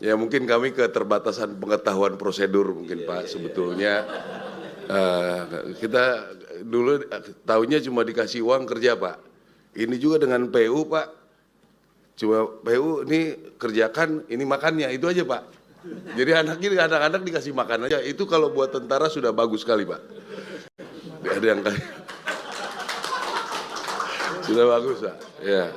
Ya mungkin kami keterbatasan pengetahuan prosedur mungkin Pak. Sebetulnya kita dulu tahunya cuma dikasih uang kerja Pak. Ini juga dengan PU Pak. Cuma PU ini kerjakan, ini makannya, itu aja Pak. Jadi anak-anak dikasih makan aja. Itu kalau buat tentara sudah bagus sekali Pak. Ada yang sudah bagus Pak. Ya.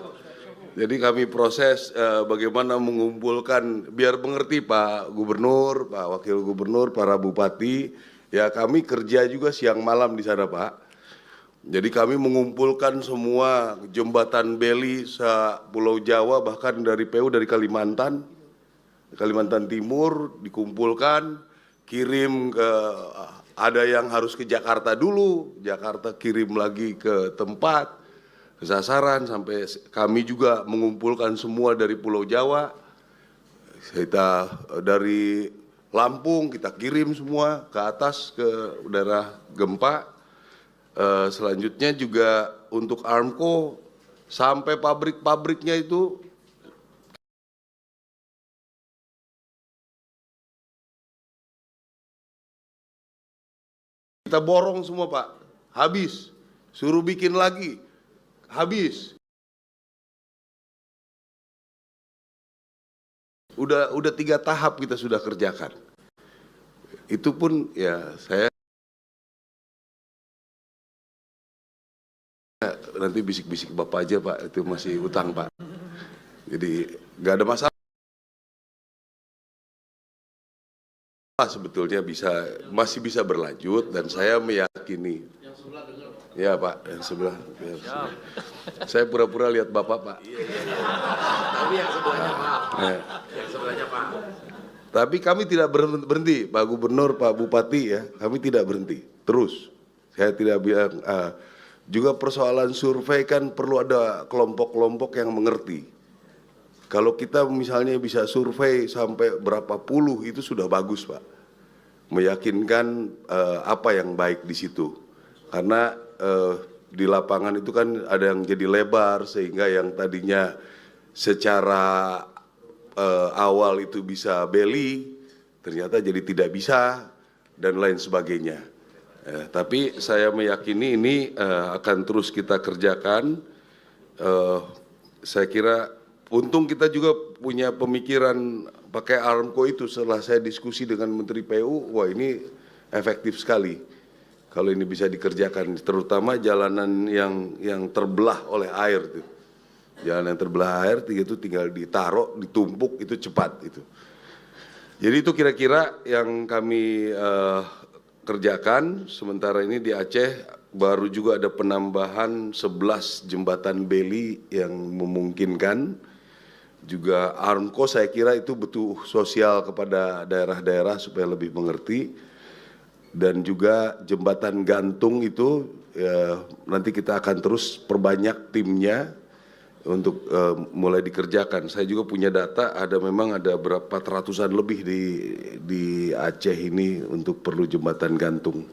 Jadi kami proses bagaimana mengumpulkan, biar mengerti Pak Gubernur, Pak Wakil Gubernur, para bupati, ya kami kerja juga siang malam di sana Pak. Jadi kami mengumpulkan semua jembatan beli se-Pulau Jawa, bahkan dari PU dari Kalimantan Timur dikumpulkan, kirim ke, ada yang harus ke Jakarta dulu, Jakarta kirim lagi ke tempat, ke sasaran, sampai kami juga mengumpulkan semua dari Pulau Jawa. Kita dari Lampung kita kirim semua ke atas ke daerah gempa. Selanjutnya juga untuk Armco sampai pabrik-pabriknya itu kita borong semua Pak, habis, suruh bikin lagi, habis. Udah 3 tahap kita sudah kerjakan. Itu pun ya saya nanti bisik-bisik Bapak aja Pak, itu masih utang Pak. Jadi nggak ada masalah. Sebetulnya masih bisa berlanjut dan saya meyakini. Yang sebelah dengar. Ya Pak, yang sebelah. Ya, saya pura-pura lihat Bapak Pak. Tapi yang sebelahnya Pak. Ya. Yang sebelahnya Pak. Tapi kami tidak berhenti, Pak Gubernur, Pak Bupati ya, kami tidak berhenti. Terus, saya tidak bilang. Juga persoalan survei kan perlu ada kelompok-kelompok yang mengerti. Kalau kita misalnya bisa survei sampai berapa puluh itu sudah bagus Pak. Meyakinkan apa yang baik di situ. Karena di lapangan itu kan ada yang jadi lebar sehingga yang tadinya secara awal itu bisa beli ternyata jadi tidak bisa dan lain sebagainya. Tapi saya meyakini ini akan terus kita kerjakan. Saya kira untung kita juga punya pemikiran pakai Armco itu. Setelah saya diskusi dengan Menteri PU, wah ini efektif sekali kalau ini bisa dikerjakan, terutama jalanan yang terbelah oleh air itu. Jalan yang terbelah air itu tinggal ditaruh, ditumpuk, itu cepat itu. Jadi itu kira-kira yang kami kerjakan. Sementara ini di Aceh baru juga ada penambahan 11 jembatan beli yang memungkinkan. Juga Armco saya kira itu butuh sosial kepada daerah-daerah supaya lebih mengerti. Dan juga jembatan gantung itu ya, nanti kita akan terus perbanyak timnya untuk mulai dikerjakan. Saya juga punya data, memang ada berapa ratusan lebih di Aceh ini untuk perlu jembatan gantung.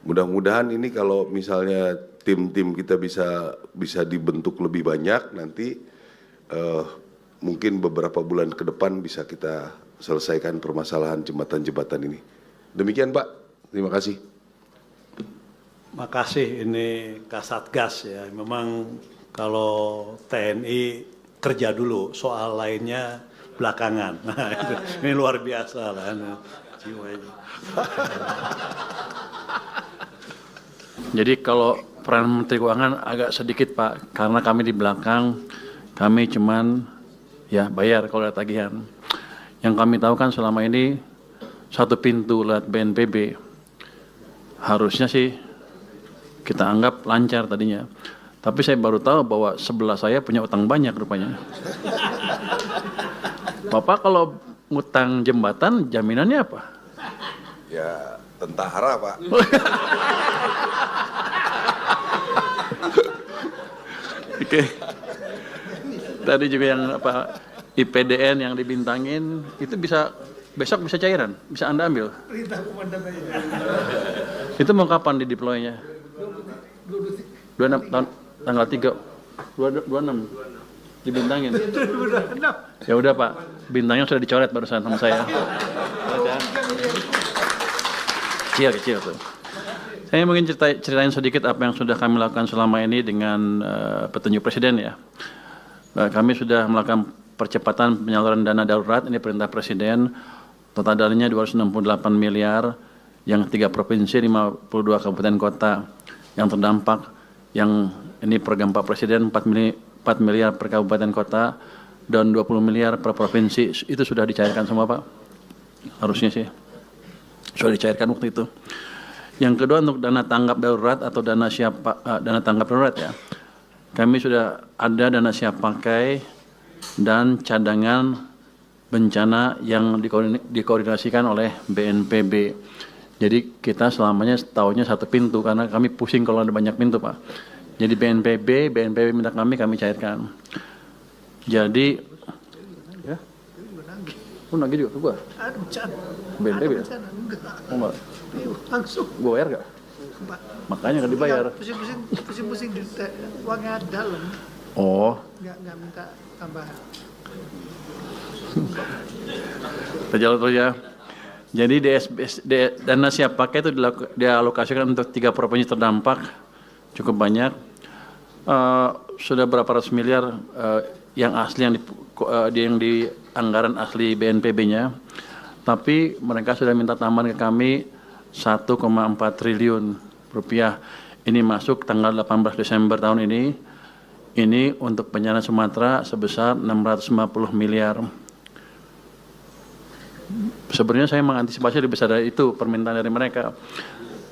Mudah-mudahan ini kalau misalnya tim-tim kita bisa dibentuk lebih banyak, nanti mungkin beberapa bulan ke depan bisa kita selesaikan permasalahan jembatan-jembatan ini. Demikian Pak, terima kasih. Makasih, ini Kasatgas ya, memang kalau TNI kerja dulu, soal lainnya belakangan. Nah, ini luar biasa lah jiwanya. Jadi kalau peran Menteri Keuangan agak sedikit Pak, karena kami di belakang, kami cuman ya bayar kalau ada tagihan. Yang kami tahu kan selama ini satu pintu lewat BNPB, harusnya sih kita anggap lancar tadinya. Tapi saya baru tahu bahwa sebelah saya punya utang banyak rupanya. Bapak kalau ngutang jembatan jaminannya apa? Ya tentara Pak. Oke. Tadi juga yang apa IPDN yang dibintangin itu bisa besok bisa cairan, bisa Anda ambil. Itu mau kapan di deploy-nya? 26 tahun tanggal 3 26. Dibintangin. Ya udah Pak, bintangnya sudah dicoret barusan sama saya. Kecil tuh. Saya mungkin ceritain sedikit apa yang sudah kami lakukan selama ini dengan petunjuk Presiden ya. Kami sudah melakukan percepatan penyaluran dana darurat, ini perintah Presiden. Total dananya 268 miliar, yang 3 provinsi, 52 kabupaten kota yang terdampak. Yang ini program Pak Presiden 4 miliar per kabupaten kota dan 20 miliar per provinsi. Itu sudah dicairkan semua Pak. Harusnya sih sudah dicairkan waktu itu. Yang kedua untuk dana tanggap darurat atau dana tanggap darurat ya. Kami sudah ada dana siap pakai dan cadangan bencana yang dikoordinasikan oleh BNPB. Jadi kita selamanya tahunya satu pintu karena kami pusing kalau ada banyak pintu Pak. Jadi BNPB minta kami cairkan. Jadi ya. Nagih juga ke gua. BNPB ya? Enggak. Langsung. Gua bayar gak? Makanya nggak dibayar. Pusing-pusing di uangnya dalam. Oh. Nggak minta tambahan. Terjalan terus ya. Jadi dana siap pakai itu dialokasikan untuk 3 provinsi terdampak, cukup banyak. Sudah berapa ratus miliar yang asli yang di anggaran asli BNPB-nya. Tapi mereka sudah minta tambahan ke kami 1,4 triliun rupiah. Ini masuk tanggal 18 Desember tahun ini. Ini untuk bencana Sumatera sebesar 650 miliar. Sebenarnya saya mengantisipasi lebih besar dari itu permintaan dari mereka.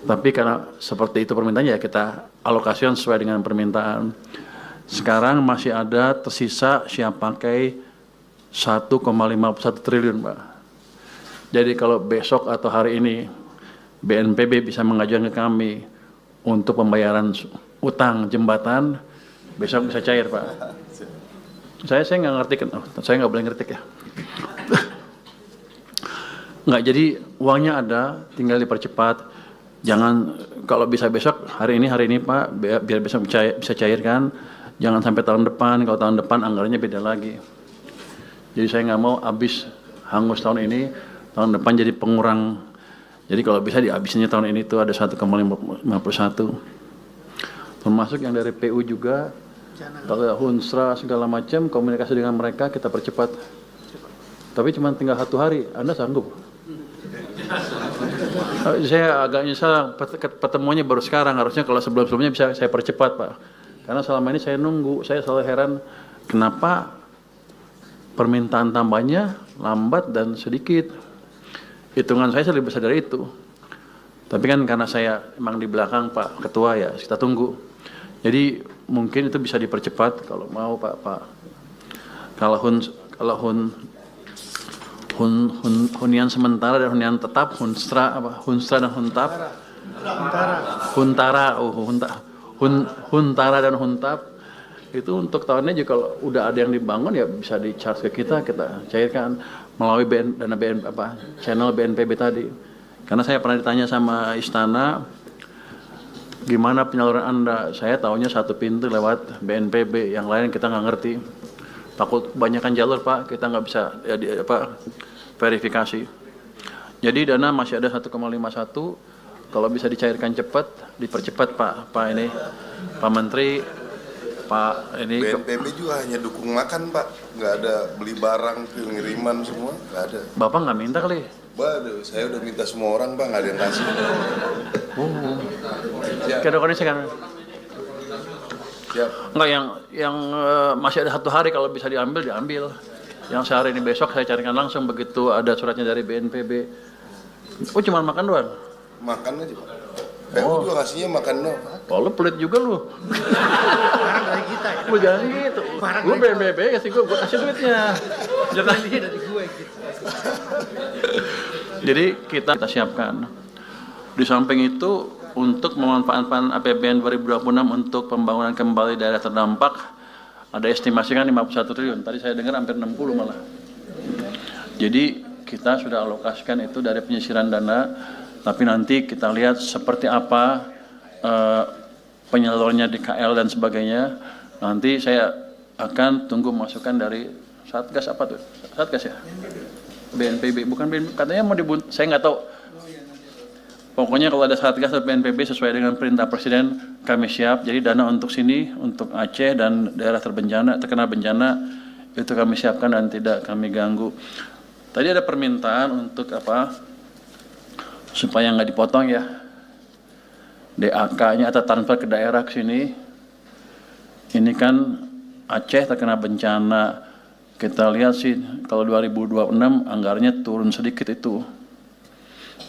Tapi karena seperti itu permintaannya ya kita alokasikan sesuai dengan permintaan. Sekarang masih ada tersisa siap pakai 1,51 triliun Pak. Jadi kalau besok atau hari ini BNPB bisa mengajukan ke kami untuk pembayaran utang jembatan, besok bisa cair Pak. Saya nggak ngerti kan, saya nggak boleh ngerti ya. Nggak, jadi uangnya ada, tinggal dipercepat. Jangan kalau bisa besok hari ini Pak, biar besok bisa cairkan. Jangan sampai tahun depan. Kalau tahun depan anggarannya beda lagi. Jadi saya nggak mau habis hangus tahun ini, tahun depan jadi pengurang. Jadi kalau bisa dihabisnya tahun ini tuh ada 1,51. Termasuk yang dari PU juga, kalau Hunsra segala macam, komunikasi dengan mereka kita percepat. Tapi cuma tinggal 1 hari, Anda sanggup? Saya agak nyesal pertemuannya baru sekarang, harusnya kalau sebelum-sebelumnya bisa saya percepat Pak. Karena selama ini saya nunggu, saya selalu heran kenapa permintaan tambahnya lambat dan sedikit. Hitungan saya lebih besar dari itu. Tapi kan karena saya emang di belakang Pak Ketua ya, kita tunggu. Jadi mungkin itu bisa dipercepat kalau mau Pak. Kalau hunian sementara dan hunian tetap, Hunsra dan Huntap. Huntara dan Huntap itu untuk tahunnya juga kalau udah ada yang dibangun ya bisa di-charge ke kita cairkan melalui channel BNPB tadi. Karena saya pernah ditanya sama Istana, gimana penyaluran Anda? Saya tahunya satu pintu lewat BNPB, yang lain kita nggak ngerti. Takut kebanyakan jalur Pak, kita nggak bisa verifikasi. Jadi dana masih ada 1,51. Kalau bisa dicairkan cepat, dipercepat Pak Menteri, Pak ini. BNPB juga hanya dukung makan Pak, nggak ada beli barang, pengiriman semua, nggak ada. Bapak nggak minta kali? Waduh, saya udah minta semua orang Pak, nggak ada yang kasih. Kira-kira kan? Siap. Enggak, yang masih ada 1 hari kalau bisa diambil. Yang sehari ini besok saya carikan langsung begitu ada suratnya dari BNPB. Oh cuma makan doang? Makan aja Pak. PU juga kasihnya makan doang. Oh lu pelit juga lu. Barang dari kita ya. Lu jangan gitu. Lu BNPB kasih gue kasih duitnya. Jangan dari gue gitu. Jadi kita siapkan. Di samping itu untuk memanfaatkan APBN 2026 untuk pembangunan kembali daerah terdampak ada estimasi kan 51 triliun. Tadi saya dengar hampir 60 malah. Jadi kita sudah alokasikan itu dari penyisiran dana, tapi nanti kita lihat seperti apa penyalurannya di KL dan sebagainya. Nanti saya akan tunggu masukan dari Satgas apa tuh? Satgas ya? BNPB, bukan BNPB, katanya mau saya nggak tahu. Pokoknya kalau ada Satgas atau BNPB sesuai dengan perintah Presiden, kami siap. Jadi dana untuk sini, untuk Aceh dan daerah terkena bencana, itu kami siapkan dan tidak kami ganggu. Tadi ada permintaan untuk apa? Supaya nggak dipotong ya. DAK-nya atau transfer ke daerah ke sini. Ini kan Aceh terkena bencana. Kita lihat sih kalau 2026 anggarannya turun sedikit itu.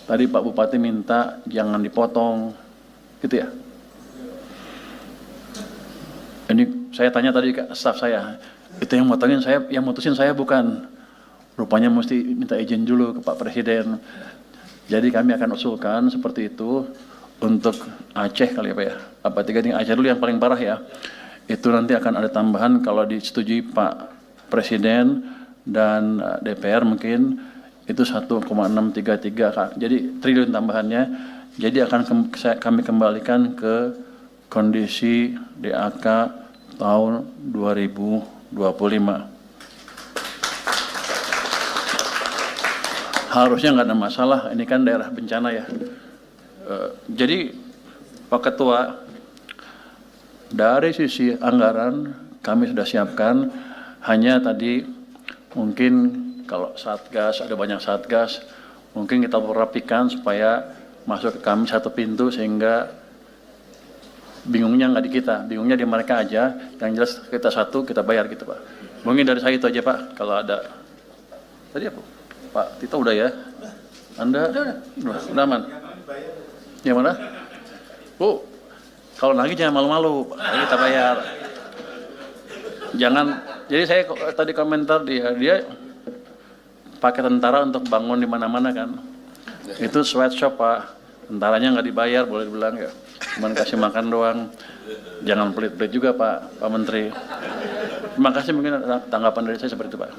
Tadi Pak Bupati minta jangan dipotong, gitu ya. Ini saya tanya tadi ke staf saya, itu yang motongin saya, yang mutusin saya bukan. Rupanya mesti minta izin dulu ke Pak Presiden. Jadi kami akan usulkan seperti itu untuk Aceh kali ya Pak ya. Apa tiga tingkat Aceh dulu yang paling parah ya. Itu nanti akan ada tambahan kalau disetujui Pak Presiden dan DPR mungkin itu 1,633 jadi triliun tambahannya. Jadi akan kami kembalikan ke kondisi DAK tahun 2025. Harusnya nggak ada masalah, ini kan daerah bencana ya. Jadi Pak Ketua, dari sisi anggaran kami sudah siapkan. Hanya tadi mungkin kalau Satgas, ada banyak Satgas, mungkin kita rapikan supaya masuk ke kami satu pintu sehingga bingungnya nggak di kita, bingungnya di mereka aja. Yang jelas kita satu, kita bayar gitu Pak. Mungkin dari saya itu aja Pak, kalau ada. Tadi apa? Pak Tito udah ya? Anda? Udah aman? Yang mana? Bu, kalau nagih jangan malu-malu, kita bayar. Jangan, jadi saya tadi komentar dia pakai tentara untuk bangun di mana-mana kan. Itu sweatshop Pak, tentaranya nggak dibayar boleh dibilang ya. Cuman kasih makan doang. Jangan pelit-pelit juga Pak Menteri. Terima kasih, mungkin tanggapan dari saya seperti itu Pak.